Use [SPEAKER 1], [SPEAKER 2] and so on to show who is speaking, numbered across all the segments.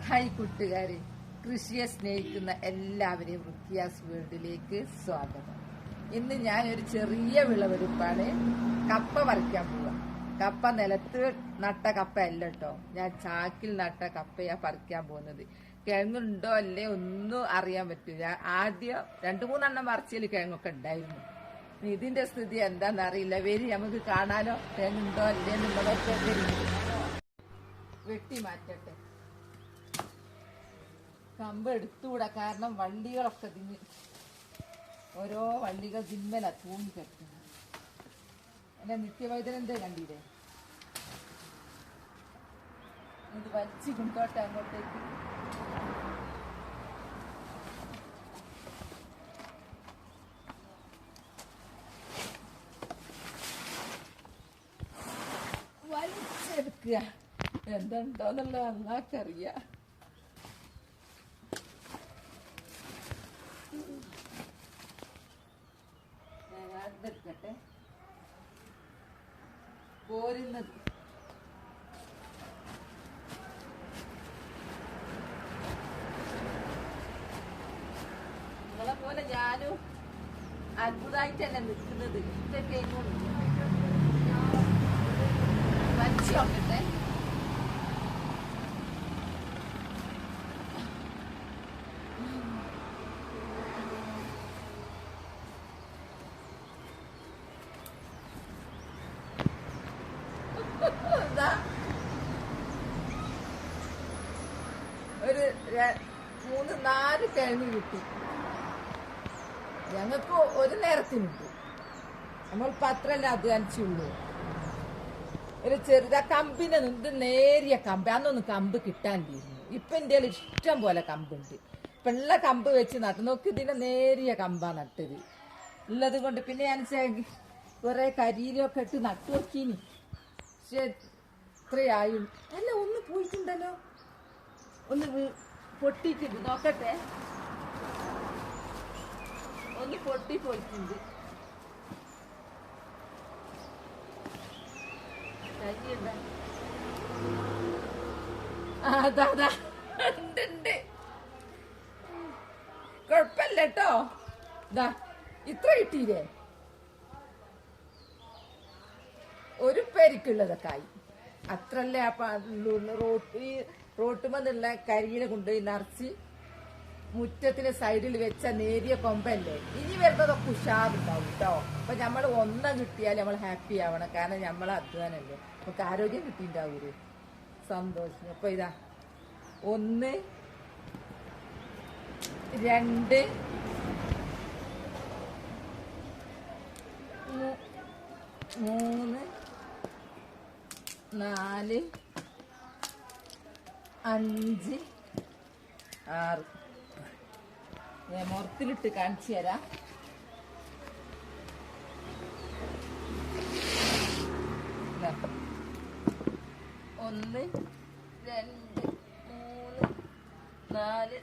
[SPEAKER 1] Hi കൂട്ടുകാരെ, കൃഷിയെ സ്നേഹിക്കുന്ന എല്ലാവരെയും റുക്കിയാസ് വേൾഡിലേക്ക് സ്വാഗതം. ഇന്ന് ഞാനൊരു ചെറിയ വിളവെടുപ്പാണ്. കപ്പ പറിക്കാൻ പോവാ. കപ്പ നിലത്ത് നട്ട കപ്പ അല്ല കേട്ടോ, ഞാൻ ചാക്കിൽ നട്ട കപ്പയാ പറിക്കാൻ പോകുന്നത്. കിഴങ്ങുണ്ടോ അല്ലേ ഒന്നും അറിയാൻ പറ്റില്ല. ആദ്യം 2-3 പറിച്ചതിൽ കിഴങ്ങൊക്കെ ഉണ്ടായിരുന്നു. ഇതിന്റെ സ്ഥിതി എന്താണെന്നറിയില്ല. വരി നമുക്ക് കാണാലോ, കിഴങ്ങുണ്ടോ അല്ലേ എന്നുള്ളതൊക്കെ. വെട്ടി മാറ്റട്ടെ. കമ്പ് എടുത്തുകൂടാ, കാരണം വള്ളികളൊക്കെ ഓരോ വള്ളികൾ തിന്മല തൂങ്ങി കിടക്കുന്നു. എന്റെ നിത്യവൈദ്യനെന്തേ കണ്ടില്ലേ? ഇത് വലിച്ചു കൊണ്ടോട്ടെ അങ്ങോട്ടേക്ക്. വലിച്ചെടുക്കുക. എന്തുണ്ടോന്നുള്ള അള്ളാക്കറിയാം. എടുക്കട്ടെ. പോരുന്നത് നിങ്ങളെ പോലെ ഞാനും അത്ഭുതമായിട്ട് തന്നെ നിൽക്കുന്നത്. ഇതൊക്കെ വലിച്ചു നോക്കട്ടെ. ഒരു 3-4 കിഴങ്ങ് കിട്ടി. ഞങ്ങൾക്ക് ഒരു നേരത്തിനുണ്ട്. നമ്മൾ പത്രല്ല അധ്വാനിച്ചുള്ളൂ. ഒരു ചെറുതാ കമ്പിന് ഇത് നേരിയ കമ്പ്. അന്നൊന്നും കമ്പ് കിട്ടാണ്ടിരുന്നു. ഇപ്പൊ ഇന്ത്യയിൽ ഇഷ്ടം പോലെ കമ്പുണ്ട്. ഇപ്പൊ ഉള്ള കമ്പ് വെച്ച് നട്ടു നോക്ക്. ഇതിന്റെ നേരിയ കമ്പാ നട്ടത് ഉള്ളത് കൊണ്ട്. പിന്നെ ഞാൻ കുറെ കരിയിലൊക്കെ ഇട്ട് നട്ടു നോക്കീനി. പക്ഷെ ഇത്രയായും അല്ല, ഒന്ന് പോയിട്ടുണ്ടല്ലോ. ഒന്ന് പൊട്ടിയിട്ടുണ്ട്, നോക്കട്ടെ. ഒന്ന് പൊട്ടി പോയിട്ടുണ്ട്. അതാ ഉണ്ട്. കൊഴപ്പല്ല കേട്ടോ. ഇതാ ഇത്ര കിട്ടിയില്ലേ? ഒരു പേരിക്കുള്ളതൊക്കെ ആയി. അത്രല്ലേ റോട്ടുമെന്നുള്ള കരിയില കൊണ്ടുപോയി നിറച്ച് മുറ്റത്തിന് സൈഡിൽ വെച്ച നേരിയ കൊമ്പല്ലേ. ഇനി വരുന്നതൊക്കെ ഉഷാറുണ്ടാവും കേട്ടോ. അപ്പൊ നമ്മൾ ഒന്നും കിട്ടിയാൽ നമ്മൾ ഹാപ്പി ആവണം. കാരണം നമ്മളെ അധ്വാനല്ലേ, നമുക്ക് ആരോഗ്യം കിട്ടിണ്ടാവൂര്, സന്തോഷം. അപ്പൊ ഇതാ 1 2 3 4 5 6 ഞാൻ മുറത്തിലിട്ട് കാണിച്ചു തരാം. ഒന്ന് 2 3 4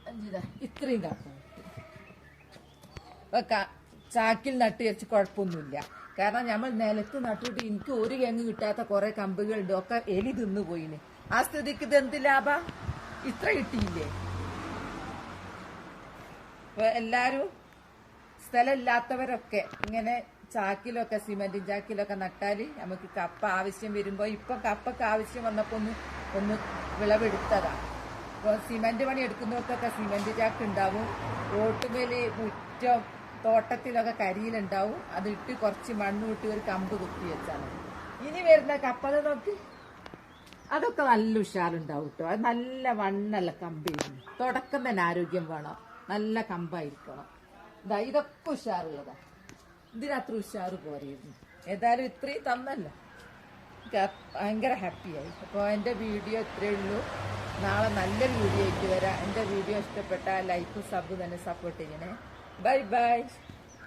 [SPEAKER 1] 5 ഇത്രയും കാക്കും. ചാക്കിൽ നട്ട് വെച്ച് കുഴപ്പമൊന്നുമില്ല. കാരണം നമ്മൾ നിലത്ത് നട്ടിട്ട് എനിക്ക് ഒരു കിഴങ്ങ് കിട്ടാത്ത കുറെ കമ്പുകളുണ്ട്. ഒക്കെ എലി തിന്നു പോയിന്. ആ സ്ഥിതിക്ക് ഇത് എന്ത് ലാഭ? ഇത്ര കിട്ടിയില്ലേ? അപ്പൊ എല്ലാരും സ്ഥലമില്ലാത്തവരൊക്കെ ഇങ്ങനെ ചാക്കിലൊക്കെ, സിമെന്റും ചാക്കിലൊക്കെ നട്ടാല് നമുക്ക് കപ്പ ആവശ്യം വരുമ്പോ, ഇപ്പൊ കപ്പക്ക് ആവശ്യം വന്നപ്പോ ഒന്ന് വിളവെടുത്തതാ. ഇപ്പൊ സിമെന്റ് പണി എടുക്കുന്നവർക്കൊക്കെ സിമെന്റ് ചാക്ക് ഉണ്ടാവും. റോട്ടുമേല് മുറ്റം തോട്ടത്തിലൊക്കെ കരിയിലുണ്ടാവും. അതിട്ട് കുറച്ച് മണ്ണ് വിട്ട് ഒരു കമ്പ് കുത്തി വെച്ചാൽ മതി. ഇനി വരുന്ന കപ്പത് നോക്കി, അതൊക്കെ നല്ല ഉഷാറുണ്ടാവും കേട്ടോ. അത് നല്ല വണ്ണല്ല കമ്പായിരുന്നു. തുടക്കം തന്നെ ആരോഗ്യം വേണം, നല്ല കമ്പായിരിക്കണം. ഇതൊക്കെ ഉഷാറുള്ളതാ. ഇതിനത്ര ഉഷാറ് പോരായിരുന്നു. ഏതായാലും ഇത്രയും തന്നല്ലോ, ഭയങ്കര ഹാപ്പിയായി. അപ്പോൾ എൻ്റെ വീഡിയോ ഇത്രയേ ഉള്ളൂ. നാളെ നല്ലൊരു വീഡിയോ ആയിട്ട് വരാം. എൻ്റെ വീഡിയോ ഇഷ്ടപ്പെട്ടാൽ ലൈക്കും സബ് തന്നെ സപ്പോർട്ട് ചെയ്യണേ. Bye bye.